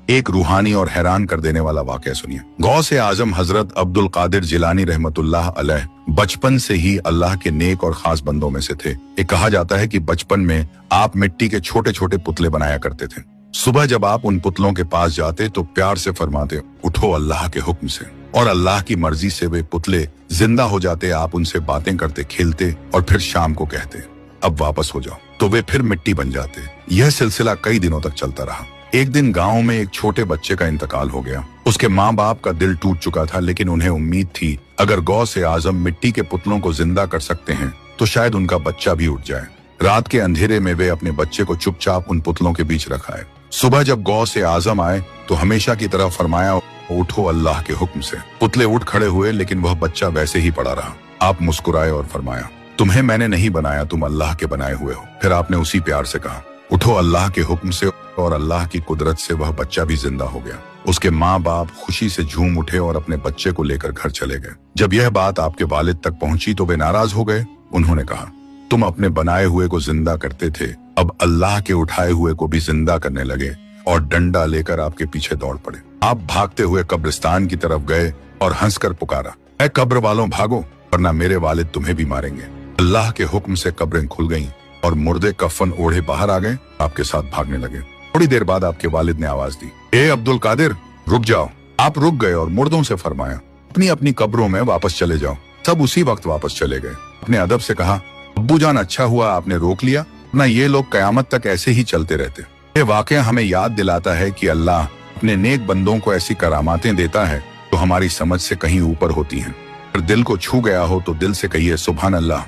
एक रूहानी और हैरान कर देने वाला वाकया सुनिए। गौसे आजम हजरत अब्दुल कादिर जिलानी रहमतुल्लाह अलैह बचपन से ही अल्लाह के नेक और खास बंदों में से थे। ये कहा जाता है कि बचपन में आप मिट्टी के छोटे छोटे पुतले बनाया करते थे। सुबह जब आप उन पुतलों के पास जाते तो प्यार से फरमाते, उठो अल्लाह के हुक्म से, और अल्लाह की मर्जी से वे पुतले जिंदा हो जाते। आप उनसे बातें करते, खेलते और फिर शाम को कहते, अब वापस हो जाओ, तो वे फिर मिट्टी बन जाते। यह सिलसिला कई दिनों तक चलता रहा। एक दिन गांव में एक छोटे बच्चे का इंतकाल हो गया। उसके माँ बाप का दिल टूट चुका था, लेकिन उन्हें उम्मीद थी अगर गौसे आजम मिट्टी के पुतलों को जिंदा कर सकते हैं तो शायद उनका बच्चा भी उठ जाए। रात के अंधेरे में वे अपने बच्चे को चुपचाप उन पुतलों के बीच रखाए। सुबह जब गौसे आजम आए तो हमेशा की तरह फरमाया, उठो अल्लाह के हुक्म से। पुतले उठ खड़े हुए, लेकिन वह बच्चा वैसे ही पड़ा रहा। आप मुस्कुराए और फरमाया, तुम्हें मैंने नहीं बनाया, तुम अल्लाह के बनाए हुए हो। फिर आपने उसी प्यार से कहा, उठो अल्लाह के हुक्म से, और अल्लाह की कुदरत से वह बच्चा भी जिंदा हो गया। उसके माँ बाप खुशी से झूम उठे और अपने बच्चे को लेकर घर चले गए। जब यह बात आपके वालिद तक पहुंची तो वे नाराज हो गए। उन्होंने कहा, तुम अपने बनाए हुए को जिंदा करते थे, अब अल्लाह के उठाए हुए को भी जिंदा करने लगे, और डंडा लेकर आपके पीछे दौड़ पड़े। आप भागते हुए कब्रिस्तान की तरफ गए और हंसकर पुकारा, ऐ कब्र वालों भागो, वरना मेरे वालिद तुम्हें भी मारेंगे। अल्लाह के हुक्म से कब्रें खुल गईं और मुर्दे कफन ओढ़े बाहर आ गए, आपके साथ भागने लगे। थोड़ी देर बाद आपके वालिद ने आवाज दी, ए अब्दुल कादिर, रुक जाओ। आप रुक गए और मुर्दों से फरमाया, अपनी अपनी कब्रों में वापस चले जाओ। सब उसी वक्त वापस चले गए। अपने अदब से कहा, अब्बू जान, अच्छा हुआ आपने रोक लिया, ना ये लोग कयामत तक ऐसे ही चलते रहते। ये वाकया हमें याद दिलाता है कि अल्लाह अपने नेक बंदों को ऐसी करामातें देता है जो हमारी समझ से कहीं ऊपर होती हैं। अगर दिल को छू गया हो तो दिल से कहिए, सुभान अल्लाह।